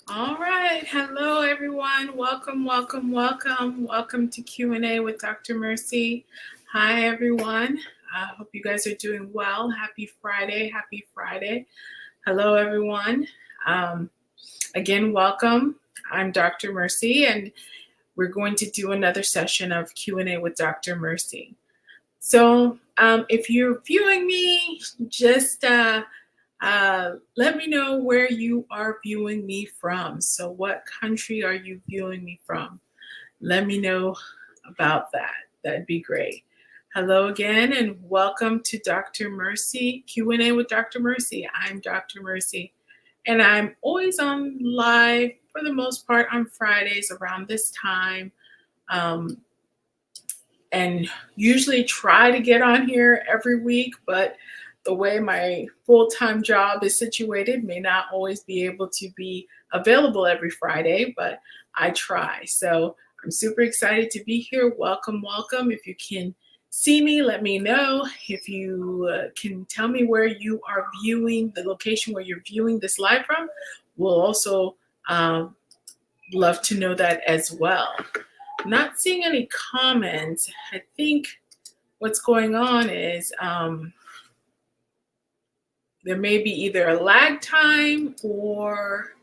All right. Hello, everyone. Welcome, welcome, welcome. Welcome to Q&A with Dr. Mercy. Hi, everyone. I hope you guys are doing well. Happy Friday. Happy Friday. Hello, everyone. Um, Again, welcome. I'm Dr. Mercy, and we're going to do another session of Q&A with Dr. Mercy. So if you're viewing me, just let me know where you are viewing me from. So, what country are you viewing me from? Let me know about that. That'd be great. Hello again, and welcome to Dr. Mercy Q&A with Dr. Mercy. I'm Dr. Mercy, and I'm always on live for the most part on Fridays around this time. Um, and usually try to get on here every week, but the way my full time job is situated, may not always be able to be available every Friday, but I try. So I'm super excited to be here. Welcome, welcome. If you can see me, let me know. If you can tell me where you are viewing, the location where you're viewing this live from, we'll also um, love to know that as well. Not seeing any comments. I think what's going on is there may be either a lag time or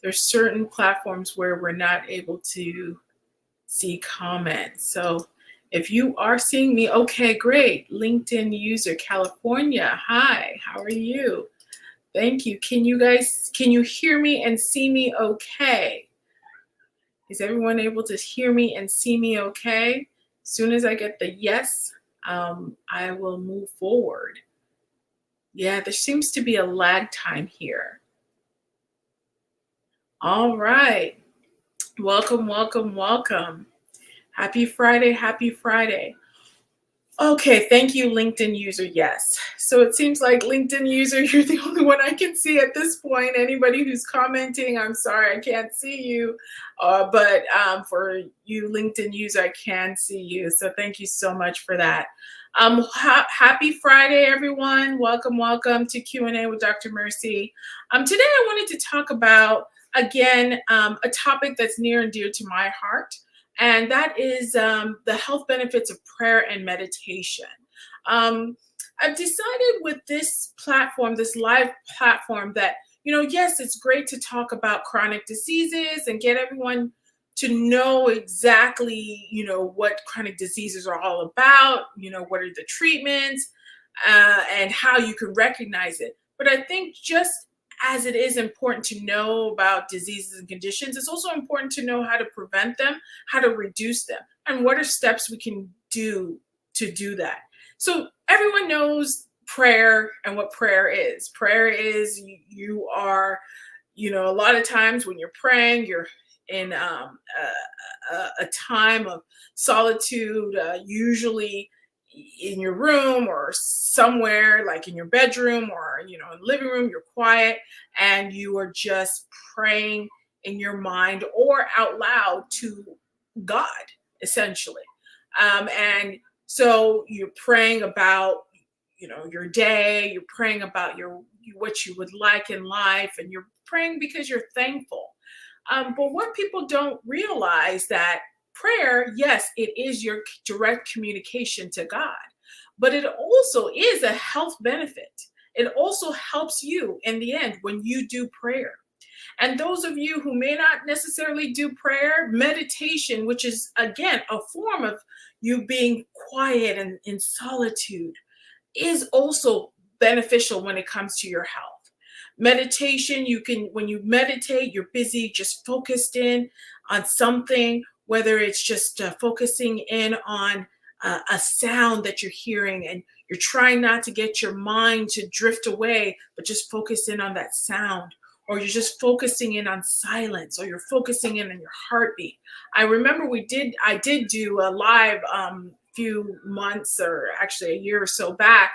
there's certain platforms where we're not able to see comments. So if you are seeing me, okay, great. LinkedIn user, California. Hi, how are you? Thank you. Can you hear me and see me okay? Is everyone able to hear me and see me okay? As soon as I get the yes, I will move forward. Yeah, there seems to be a lag time here. All right. Welcome, welcome, welcome. Happy Friday, happy Friday. Okay, thank you, LinkedIn user. Yes. So it seems like LinkedIn user, you're the only one I can see at this point. Anybody who's commenting, I'm sorry, I can't see you. But for you, LinkedIn user, I can see you. So thank you so much for that. Happy Friday, everyone. Welcome, welcome to Q&A with Dr. Mercy. Today I wanted to talk about, again, a topic that's near and dear to my heart, and that is the health benefits of prayer and meditation. Um, I've decided with this platform, this live platform, that, yes, it's great to talk about chronic diseases and get everyone to know exactly, what chronic diseases are all about, what are the treatments, and how you can recognize it. But I think just as it is important to know about diseases and conditions, it's also important to know how to prevent them, how to reduce them, and what are steps we can do to do that. So everyone knows prayer and what prayer is. Prayer is you are, a lot of times when you're praying, you're in a time of solitude, usually in your room or somewhere like in your bedroom or in the living room. You're quiet and you are just praying in your mind or out loud to God, essentially. And so you're praying about your day. You're praying about your what you would like in life, and you're praying because you're thankful. But what people don't realize that prayer, yes, it is your direct communication to God, but it also is a health benefit. It also helps you in the end when you do prayer. And those of you who may not necessarily do prayer, meditation, which is again a form of you being quiet and in solitude, is also beneficial when it comes to your health. Meditation, when you meditate, you're busy, just focused in on something, whether it's just focusing in on a sound that you're hearing, and you're trying not to get your mind to drift away, but just focus in on that sound, or you're just focusing in on silence, or you're focusing in on your heartbeat. I remember I did do a live few months, or actually a year or so back,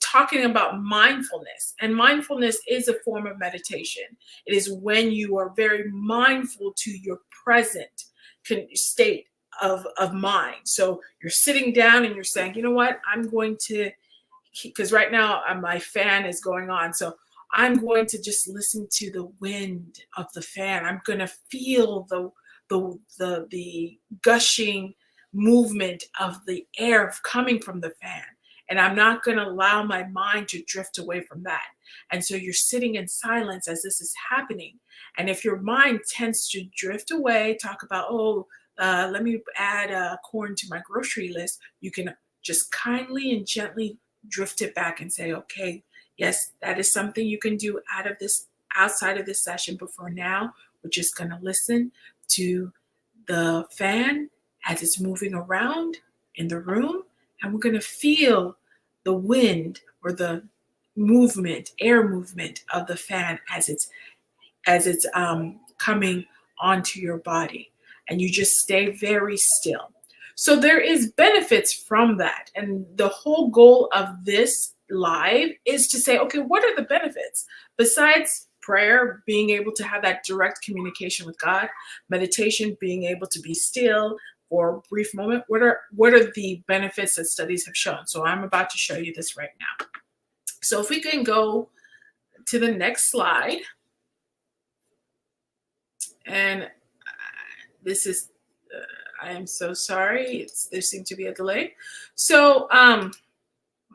talking about mindfulness. And mindfulness is a form of meditation. It is when you are very mindful to your present state of mind. So you're sitting down and you're saying, you know what, I'm going to, because right now my fan is going on. So I'm going to just listen to the wind of the fan. I'm going to feel the gushing movement of the air coming from the fan. And I'm not going to allow my mind to drift away from that. And so you're sitting in silence as this is happening. And if your mind tends to drift away, talk about, oh, let me add corn to my grocery list, you can just kindly and gently drift it back and say, okay, yes, that is something you can do outside of this session. But for now, we're just going to listen to the fan as it's moving around in the room. And we're going to feel the wind or the air movement of the fan as it's coming onto your body. And you just stay very still. So there is benefits from that. And the whole goal of this live is to say, okay, what are the benefits besides prayer, being able to have that direct communication with God, meditation, being able to be still for a brief moment? What are the benefits that studies have shown? So I'm about to show you this right now. So if we can go to the next slide. And this is, I am so sorry. There seemed to be a delay. So what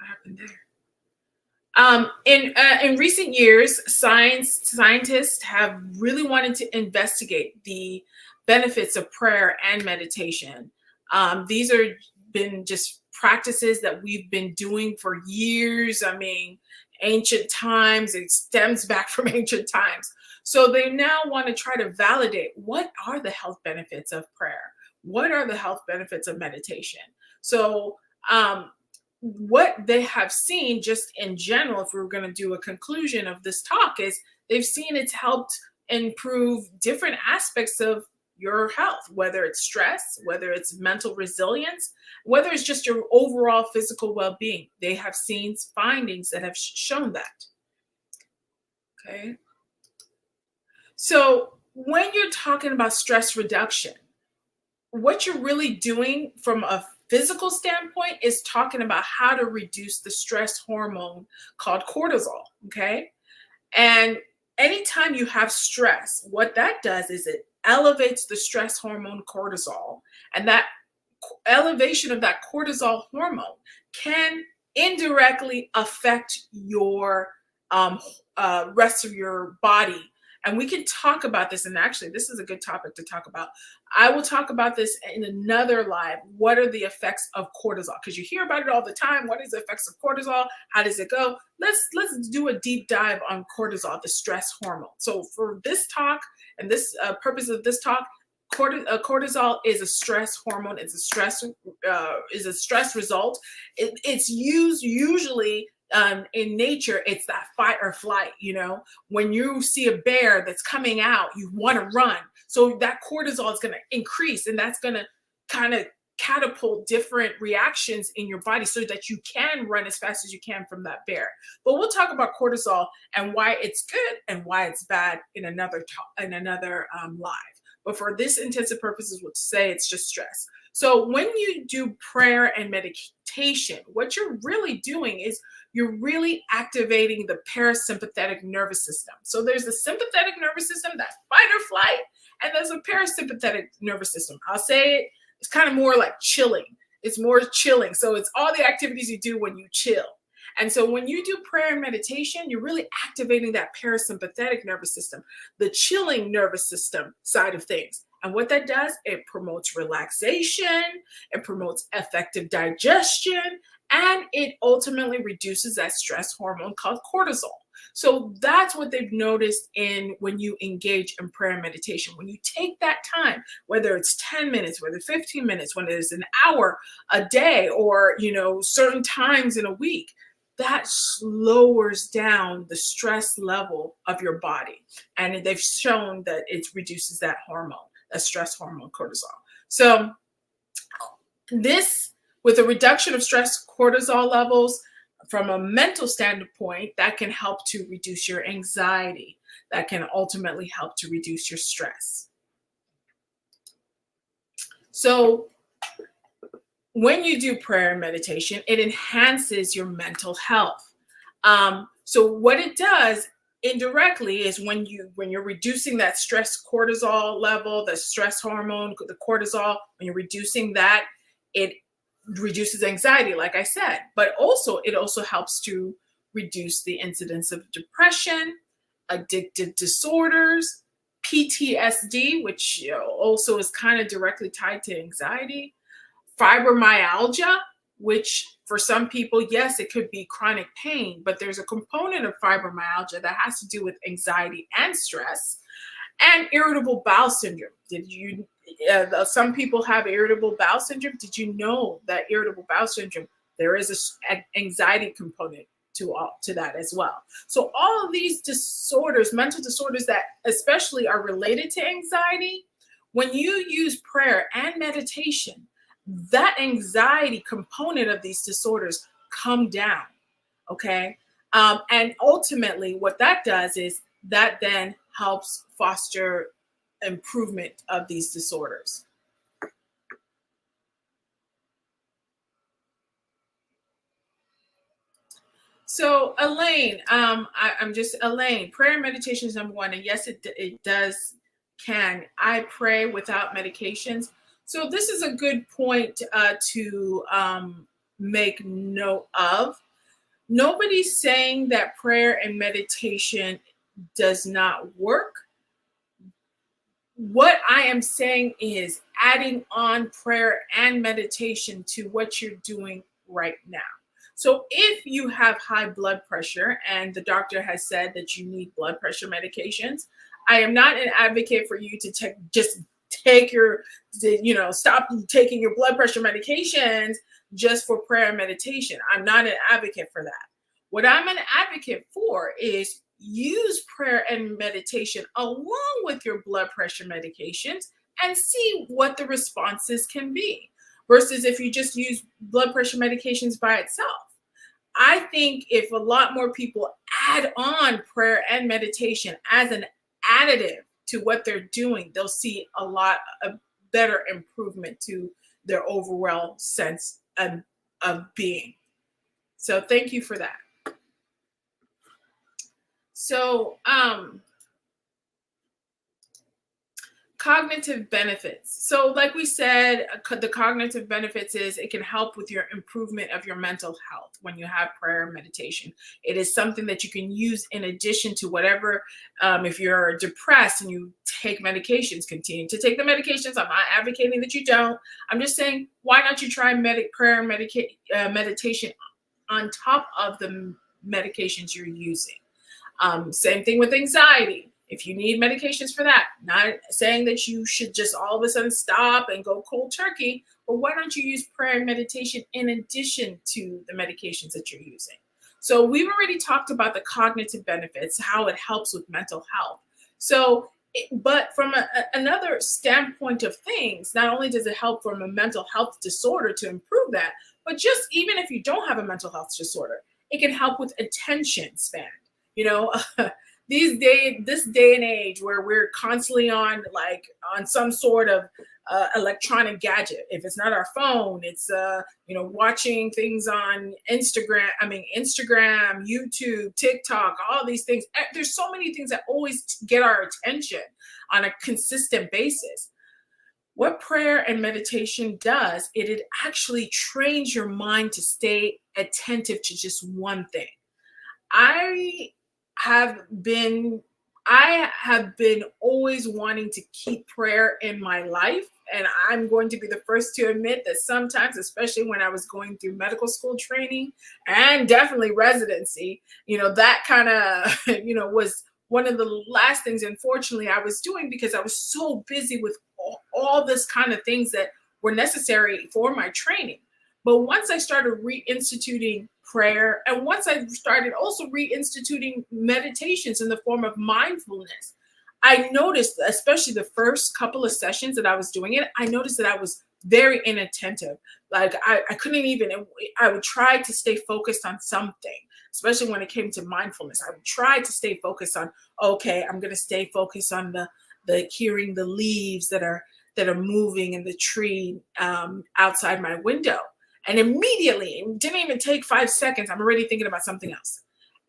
happened there? In recent years, scientists have really wanted to investigate the benefits of prayer and meditation. These are been just practices that we've been doing for years. I mean, ancient times, it stems back from ancient times. So they now want to try to validate, what are the health benefits of prayer? What are the health benefits of meditation? So what they have seen just in general, if we were going to do a conclusion of this talk, is they've seen it's helped improve different aspects of your health, whether it's stress, whether it's mental resilience, whether it's just your overall physical well-being. They have seen findings that have shown that. Okay. So when you're talking about stress reduction, what you're really doing from a physical standpoint is talking about how to reduce the stress hormone called cortisol. Okay. And anytime you have stress, what that does is it elevates the stress hormone cortisol. And that elevation of that cortisol hormone can indirectly affect your rest of your body. And we can talk about this. And actually, this is a good topic to talk about. I will talk about this in another live. What are the effects of cortisol? Because you hear about it all the time. What is the effects of cortisol? How does it go? Let's do a deep dive on cortisol, the stress hormone. So for this talk and this purpose of this talk, cortisol is a stress hormone. It's a stress result. It's used usually in nature. It's that fight or flight. You know, when you see a bear that's coming out, you want to run. So that cortisol is going to increase, and that's going to kind of catapult different reactions in your body so that you can run as fast as you can from that bear. But we'll talk about cortisol and why it's good and why it's bad in another live. But for this intensive purposes, we'll say it's just stress. So when you do prayer and meditation, what you're really doing is you're really activating the parasympathetic nervous system. So there's the sympathetic nervous system, that fight or flight, and there's a parasympathetic nervous system. I'll say it's kind of more like chilling. It's more chilling. So it's all the activities you do when you chill. And so when you do prayer and meditation, you're really activating that parasympathetic nervous system, the chilling nervous system side of things. And what that does, it promotes relaxation, it promotes effective digestion, and it ultimately reduces that stress hormone called cortisol. So that's what they've noticed when you engage in prayer and meditation. When you take that time, whether it's 10 minutes, whether 15 minutes, when it's an hour a day, or certain times in a week, that lowers down the stress level of your body. And they've shown that it reduces that hormone, that stress hormone cortisol. So this, with a reduction of stress cortisol levels, from a mental standpoint, that can help to reduce your anxiety. That can ultimately help to reduce your stress. So when you do prayer and meditation, it enhances your mental health. So what it does, indirectly is when you're reducing that stress cortisol level, the stress hormone, the cortisol, when you're reducing that, it reduces anxiety, like I said. But also it also helps to reduce the incidence of depression, addictive disorders, PTSD, which also is kind of directly tied to anxiety, fibromyalgia, which for some people, yes, it could be chronic pain, but there's a component of fibromyalgia that has to do with anxiety and stress, and irritable bowel syndrome. Did you? Some people have irritable bowel syndrome. Did you know that irritable bowel syndrome, there is an anxiety component to that as well? So all of these disorders, mental disorders that especially are related to anxiety, when you use prayer and meditation, that anxiety component of these disorders come down. Okay. And ultimately, what that does is that then helps foster improvement of these disorders. So, Elaine, I'm just Elaine. Prayer and meditation is number one, and yes, it does can. I pray without medications. So, this is a good point to make note of. Nobody's saying that prayer and meditation does not work. What I am saying is adding on prayer and meditation to what you're doing right now. So if you have high blood pressure and the doctor has said that you need blood pressure medications, I am not an advocate for you to just take stop taking your blood pressure medications just for prayer and meditation. I'm not an advocate for that. What I'm an advocate for is use prayer and meditation along with your blood pressure medications and see what the responses can be versus if you just use blood pressure medications by itself. I think if a lot more people add on prayer and meditation as an additive to what they're doing, they'll see a lot of better improvement to their overall sense of being. So thank you for that. So, cognitive benefits. So, like we said, the cognitive benefits is it can help with your improvement of your mental health when you have prayer and meditation. It is something that you can use in addition to whatever. If you're depressed and you take medications, continue to take the medications. I'm not advocating that you don't. I'm just saying, why not you try prayer and meditation on top of the medications you're using? Same thing with anxiety. If you need medications for that, not saying that you should just all of a sudden stop and go cold turkey, but why don't you use prayer and meditation in addition to the medications that you're using? So we've already talked about the cognitive benefits, how it helps with mental health. So, but from another standpoint of things, not only does it help from a mental health disorder to improve that, but just even if you don't have a mental health disorder, it can help with attention span. This day and age where we're constantly on some sort of electronic gadget. If it's not our phone, it's watching things on Instagram, YouTube, TikTok, all these things. There's so many things that always get our attention on a consistent basis. What prayer and meditation does, it actually trains your mind to stay attentive to just one thing. I have been always wanting to keep prayer in my life. And I'm going to be the first to admit that sometimes, especially when I was going through medical school training and definitely residency, that kind of, was one of the last things, unfortunately, I was doing because I was so busy with all this kind of things that were necessary for my training. But once I started reinstituting prayer, and once I started also reinstituting meditations in the form of mindfulness, I noticed, especially the first couple of sessions that I was doing it, I noticed that I was very inattentive. Like I couldn't even, I would try to stay focused on something, especially when it came to mindfulness. I would try to stay focused on, okay, I'm going to stay focused on the hearing the leaves that are moving in the tree outside my window. And immediately, it didn't even take 5 seconds, I'm already thinking about something else.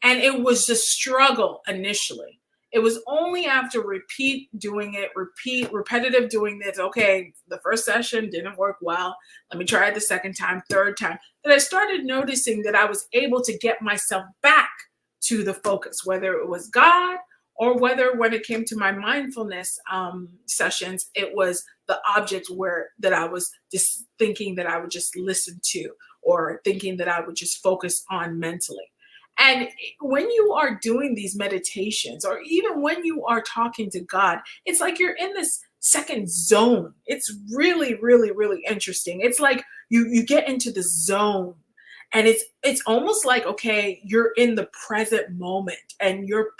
And it was a struggle initially. It was only after repetitive doing this. Okay, the first session didn't work well. Let me try it the second time, third time, that I started noticing that I was able to get myself back to the focus, whether it was God or whether when it came to my mindfulness sessions, it was the object where that I was just thinking that I would just listen to or thinking that I would just focus on mentally. And when you are doing these meditations, or even when you are talking to God, it's like you're in this second zone. It's really, really, really interesting. It's like you get into the zone, and it's almost like, okay, you're in the present moment, and your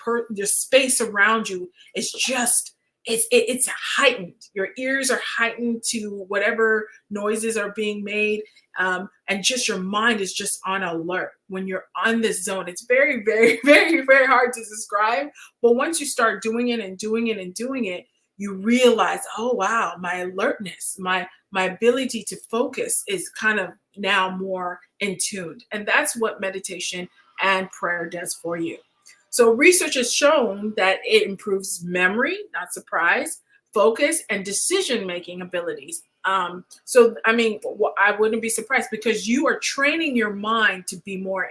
space around you is just it's heightened. Your ears are heightened to whatever noises are being made, and just your mind is just on alert when you're on this zone. It's very, very, very, very hard to describe, but once you start doing it and doing it and doing it, you realize, oh wow, my alertness, my ability to focus is kind of now more in tuned. And that's what meditation and prayer does for you. So research has shown that it improves memory, not surprise, focus, and decision-making abilities. So I mean, I wouldn't be surprised, because you are training your mind to be more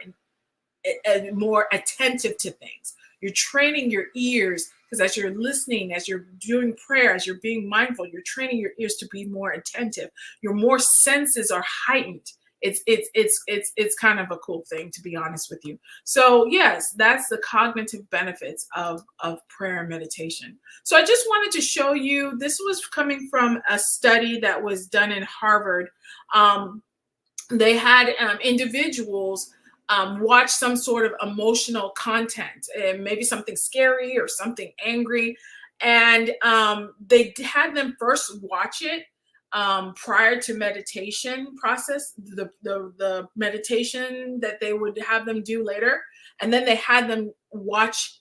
attentive to things. You're training your ears, because as you're listening, as you're doing prayer, as you're being mindful, you're training your ears to be more attentive. Your more senses are heightened. It's kind of a cool thing, to be honest with you. So yes, that's the cognitive benefits of prayer and meditation. So I just wanted to show you, this was coming from a study that was done in Harvard. They had individuals watch some sort of emotional content, maybe something scary or something angry, and they had them first watch it prior to meditation process, the meditation that they would have them do later, and then they had them watch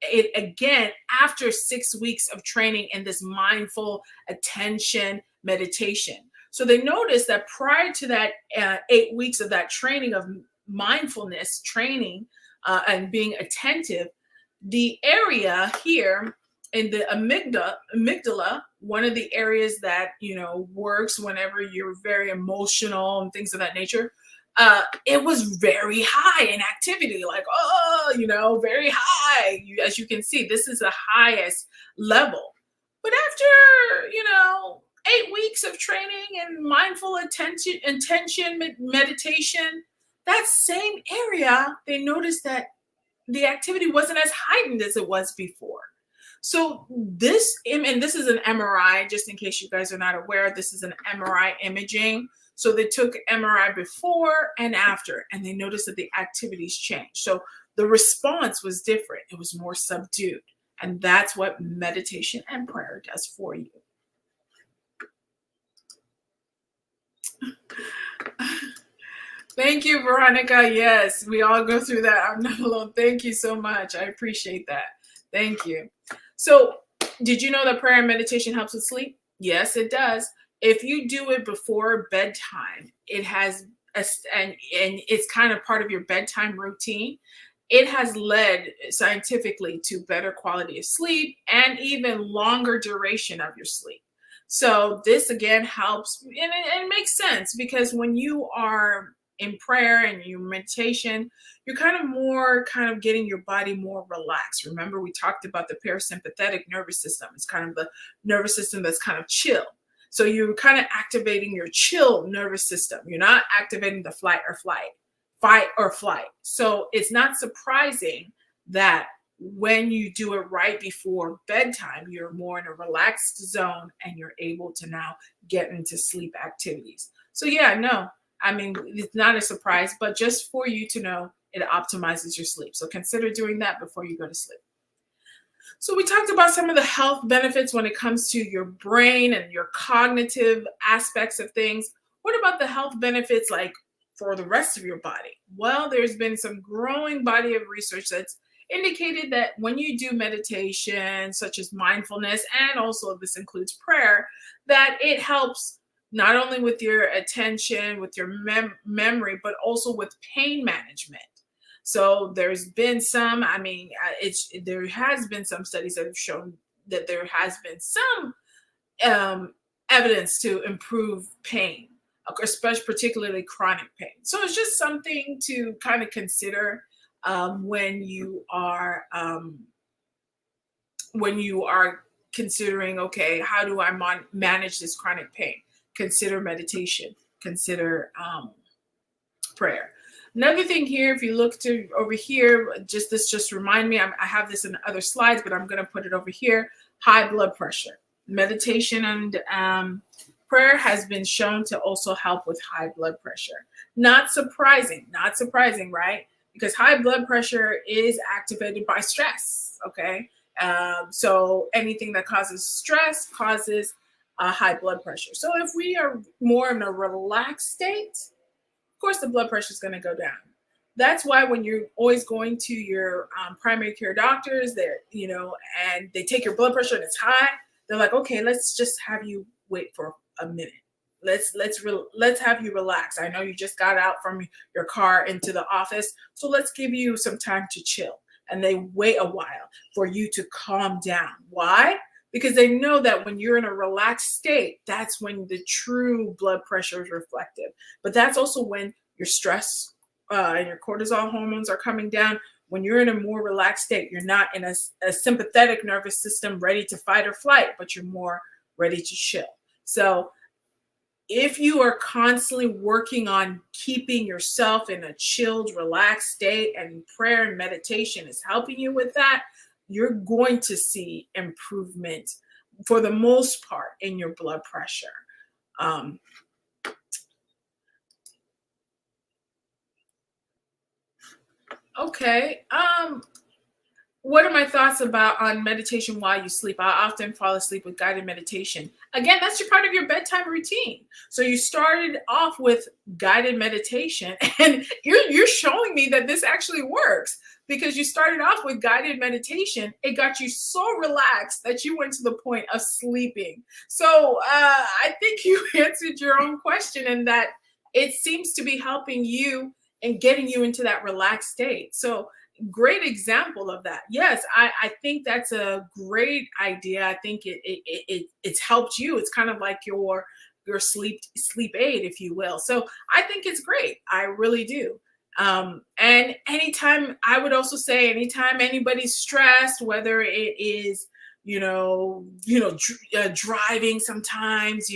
it again after 6 weeks of training in this mindful attention meditation. So they noticed that prior to that 8 weeks of that training of mindfulness training and being attentive, the area here in the amygdala, one of the areas that works whenever you're very emotional and things of that nature, it was very high in activity, like, very high. As you can see, this is the highest level. But after 8 weeks of training and mindful intention meditation, that same area, they noticed that the activity wasn't as heightened as it was before. So this is an MRI, just in case you guys are not aware, this is an MRI imaging. So they took MRI before and after, and they noticed that the activities changed. So the response was different. It was more subdued. And that's what meditation and prayer does for you. Thank you, Veronica. Yes, we all go through that. I'm not alone. Thank you so much. I appreciate that. Thank you. So, did you know that prayer and meditation helps with sleep? Yes, it does. If you do it before bedtime, it has and it's kind of part of your bedtime routine. It has led scientifically to better quality of sleep and even longer duration of your sleep. So this again helps, and it makes sense, because when you are in prayer and your meditation, you're kind of getting your body more relaxed. Remember, we talked about the parasympathetic nervous system. It's kind of the nervous system that's kind of chill. So you're kind of activating your chill nervous system. You're not activating the fight or flight. So it's not surprising that when you do it right before bedtime, you're more in a relaxed zone and you're able to now get into sleep activities. So yeah, no, I mean, it's not a surprise, but just for you to know, it optimizes your sleep. So consider doing that before you go to sleep. So we talked about some of the health benefits when it comes to your brain and your cognitive aspects of things. What about the health benefits like for the rest of your body? Well, there's been some growing body of research that's indicated that when you do meditation, such as mindfulness, and also this includes prayer, that it helps not only with your attention, with your memory, but also with pain management. So there's been some, I mean, there has been some studies that have shown that there has been some um, evidence to improve pain, especially particularly chronic pain. So it's just something to kind of consider when you are considering, okay, how do I manage this chronic pain? Consider meditation. Consider prayer. Another thing here, if you look to over here, just remind me, I have this in other slides, but I'm going to put it over here. High blood pressure. Meditation and prayer has been shown to also help with high blood pressure. Not surprising, right? Because high blood pressure is activated by stress, okay? So anything that causes stress causes high blood pressure. So if we are more in a relaxed state, of course the blood pressure is going to go down. That's why when you're always going to your primary care doctors, and they take your blood pressure and it's high, they're like, okay, let's just have you wait for a minute. Let's have you relax. I know you just got out from your car into the office, so let's give you some time to chill. And they wait a while for you to calm down. Why? Because they know that when you're in a relaxed state, that's when the true blood pressure is reflective. But that's also when your stress and your cortisol hormones are coming down. When you're in a more relaxed state, you're not in a sympathetic nervous system ready to fight or flight, but you're more ready to chill. So if you are constantly working on keeping yourself in a chilled, relaxed state, and prayer and meditation is helping you with that, you're going to see improvement for the most part in your blood pressure. Okay. What are my thoughts on meditation while you sleep? I often fall asleep with guided meditation. Again, that's your part of your bedtime routine. So you started off with guided meditation, and you're showing me that this actually works because you started off with guided meditation. It got you so relaxed that you went to the point of sleeping. So I think you answered your own question in that it seems to be helping you and getting you into that relaxed state. So great example of that. Yes, I think that's a great idea. I think it's helped you. It's kind of like your sleep aid, if you will. So I think it's great. I really do. And anytime, I would also say, anytime anybody's stressed, whether it is driving sometimes,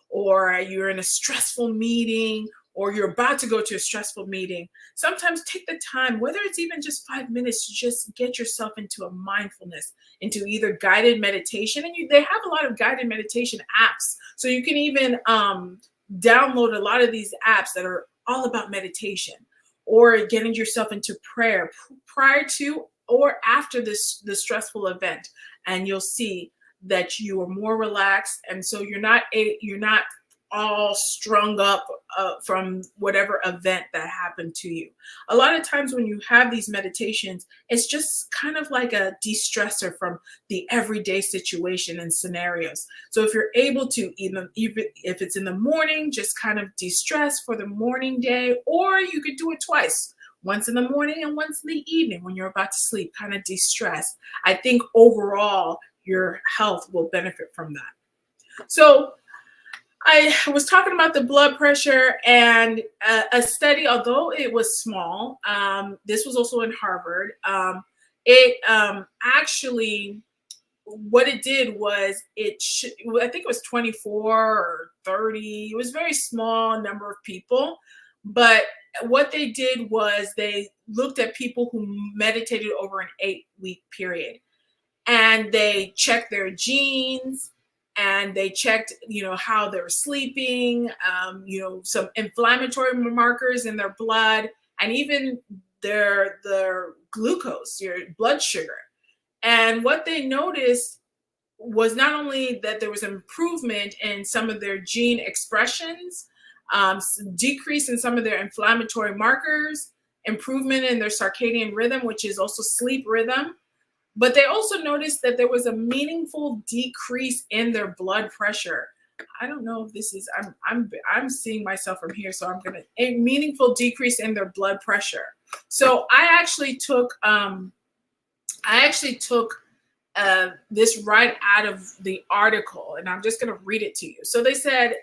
or you're in a stressful meeting, or you're about to go to a stressful meeting, sometimes take the time, whether it's even just 5 minutes, to just get yourself into a mindfulness, into either guided meditation. And they have a lot of guided meditation apps. So you can even download a lot of these apps that are all about meditation, or getting yourself into prayer prior to or after the stressful event. And you'll see that you are more relaxed. And so you're not all strung up from whatever event that happened to you. A lot of times when you have these meditations, it's just kind of like a de-stressor from the everyday situation and scenarios. So if you're able to, even if it's in the morning, just kind of de-stress for the morning day, or you could do it twice. Once in the morning and once in the evening when you're about to sleep, kind of de-stress. I think overall your health will benefit from that. So I was talking about the blood pressure, and a study, although it was small, this was also in Harvard. It actually, what it did was I think it was 24 or 30. It was a very small number of people, but what they did was they looked at people who meditated over an 8-week period, and they checked their genes, and they checked, how they were sleeping, some inflammatory markers in their blood, and even their glucose, your blood sugar. And what they noticed was not only that there was improvement in some of their gene expressions, decrease in some of their inflammatory markers, improvement in their circadian rhythm, which is also sleep rhythm, but they also noticed that there was a meaningful decrease in their blood pressure. I don't know if this is, I'm seeing myself from here, so a meaningful decrease in their blood pressure. So I actually took this right out of the article, and I'm just going to read it to you. So they said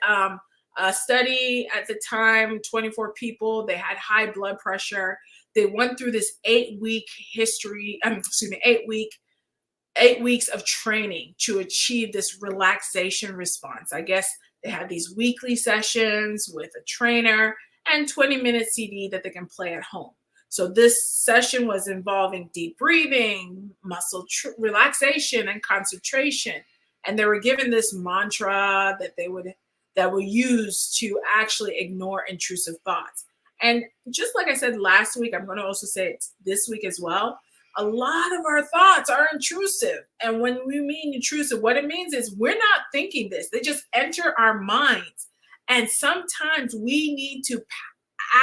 a study at the time, 24 people, they had high blood pressure. They went through this 8-week history, 8 weeks of training to achieve this relaxation response. I guess they had these weekly sessions with a trainer and 20-minute CD that they can play at home. So this session was involving deep breathing, relaxation, and concentration. And they were given this mantra that were used to actually ignore intrusive thoughts. And just like I said last week, I'm going to also say it this week as well. A lot of our thoughts are intrusive. And when we mean intrusive, what it means is we're not thinking this. They just enter our minds. And sometimes we need to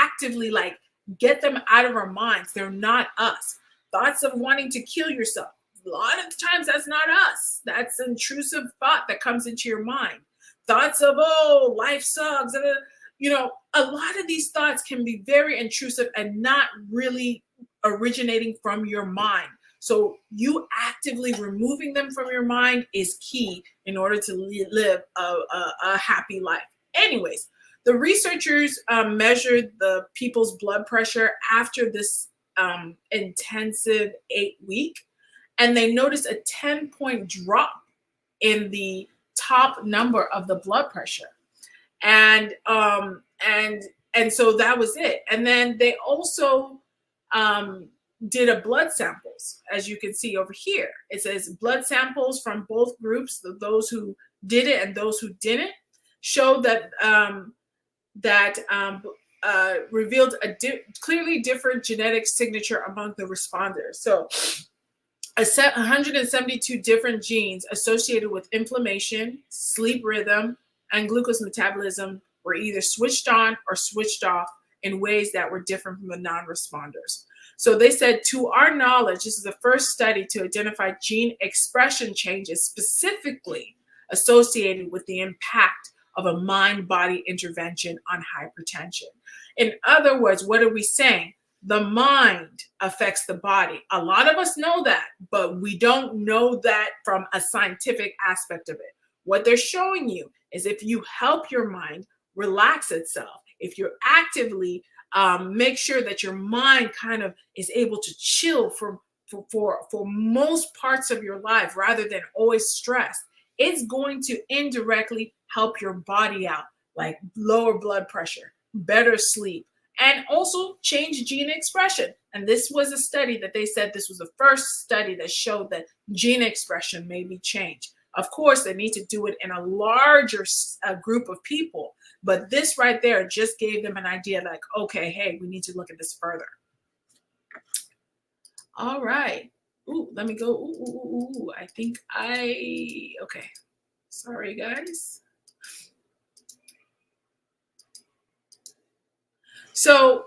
actively get them out of our minds. They're not us. Thoughts of wanting to kill yourself. A lot of times that's not us. That's an intrusive thought that comes into your mind. Thoughts of, oh, life sucks. A lot of these thoughts can be very intrusive and not really originating from your mind. So you actively removing them from your mind is key in order to live a happy life. Anyways, the researchers measured the people's blood pressure after this intensive 8-week, and they noticed a 10-point drop in the top number of the blood pressure. And so that was it. And then they also did a blood samples, as you can see over here. It says blood samples from both groups, those who did it and those who didn't, showed that revealed a clearly different genetic signature among the responders. So 172 different genes associated with inflammation, sleep rhythm, and glucose metabolism were either switched on or switched off in ways that were different from the non-responders. So they said, to our knowledge, this is the first study to identify gene expression changes specifically associated with the impact of a mind-body intervention on hypertension. In other words, what are we saying? The mind affects the body. A lot of us know that, but we don't know that from a scientific aspect of it. What they're showing you is if you help your mind relax itself, if you're actively make sure that your mind kind of is able to chill for most parts of your life rather than always stressed, it's going to indirectly help your body out, like lower blood pressure, better sleep, and also change gene expression. And this was a study that they said this was the first study that showed that gene expression may be changed. Of course, they need to do it in a larger group of people. But this right there just gave them an idea like, okay, hey, we need to look at this further. All right. Ooh, let me go. Ooh, I think okay. Sorry, guys. So,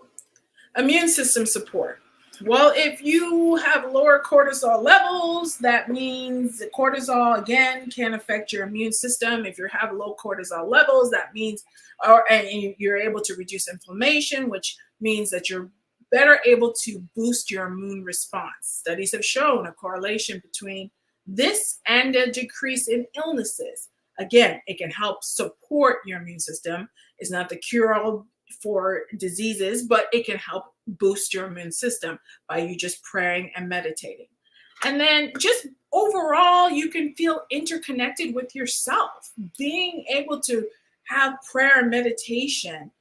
immune system support. Well, if you have lower cortisol levels, that means the cortisol, again, can affect your immune system. If you have low cortisol levels, that means, and you're able to reduce inflammation, which means that you're better able to boost your immune response. Studies have shown a correlation between this and a decrease in illnesses. Again, it can help support your immune system. It's not the cure-all for diseases, but it can help boost your immune system by you just praying and meditating. And then just overall, you can feel interconnected with yourself. Being able to have prayer and meditation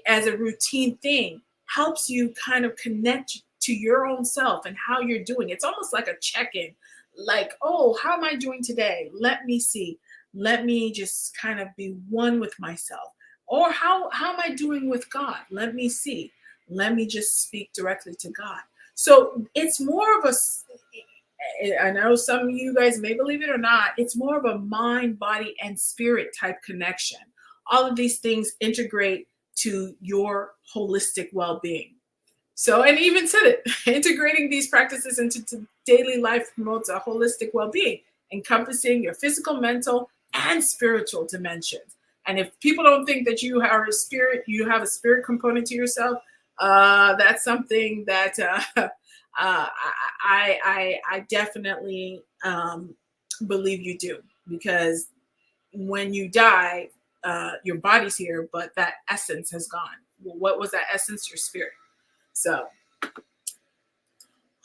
as a routine thing helps you kind of connect to your own self and how you're doing. It's almost like a check-in, like, oh, how am I doing today? Let me see. Let me just kind of be one with myself. Or how am I doing with God? Let me see. Let me just speak directly to God. So it's more of I know some of you guys may believe it or not, it's more of a mind, body, and spirit type connection. All of these things integrate to your holistic well-being. So, and even said it, integrating these practices into daily life promotes a holistic well-being, encompassing your physical, mental, and spiritual dimensions. And if people don't think that you have a spirit component to yourself, That's something that I definitely believe you do, because when you die, your body's here, but that essence has gone. Well, what was that essence? Your spirit. So,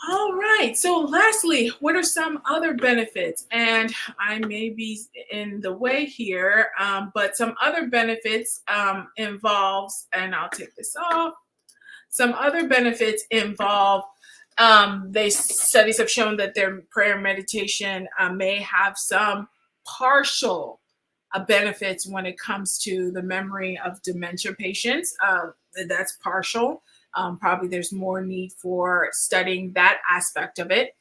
all right. So, lastly, what are some other benefits? And I may be in the way here, but some other benefits involves, and I'll take this off. Some other benefits involve, they studies have shown that their prayer and meditation may have some partial benefits when it comes to the memory of dementia patients. That's partial. Probably there's more need for studying that aspect of it.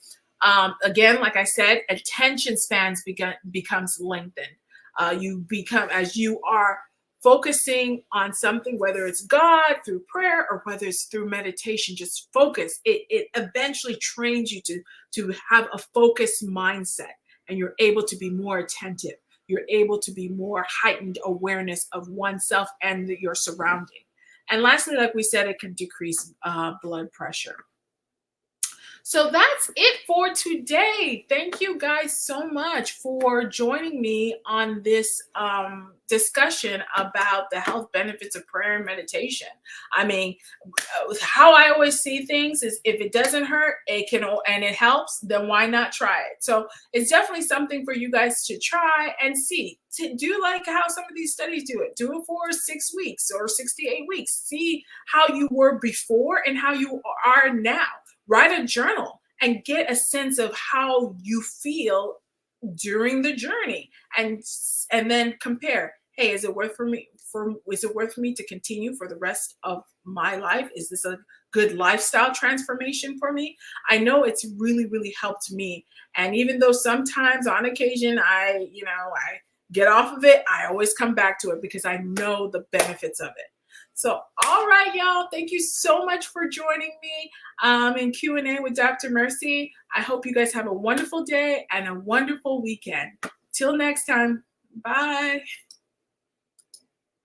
Again, like I said, attention spans becomes lengthened. You become, as you are focusing on something, whether it's God through prayer or whether it's through meditation, just focus. It eventually trains you to have a focused mindset, and you're able to be more attentive. You're able to be more heightened awareness of oneself and your surrounding. And lastly, like we said, it can decrease blood pressure. So that's it for today. Thank you guys so much for joining me on this discussion about the health benefits of prayer and meditation. I mean, how I always see things is, if it doesn't hurt, it can, and it helps, then why not try it? So it's definitely something for you guys to try and see. To do like how some of these studies do it. Do it for 6 weeks or 68 weeks. See how you were before and how you are now. Write a journal and get a sense of how you feel during the journey, and then compare. Hey, is it worth for me to continue for the rest of my life? Is this a good lifestyle transformation for me? I know it's really, really helped me. And even though sometimes on occasion I get off of it, I always come back to it because I know the benefits of it. So, all right, y'all. Thank you so much for joining me in Q&A with Dr. Mercy. I hope you guys have a wonderful day and a wonderful weekend. Till next time. Bye.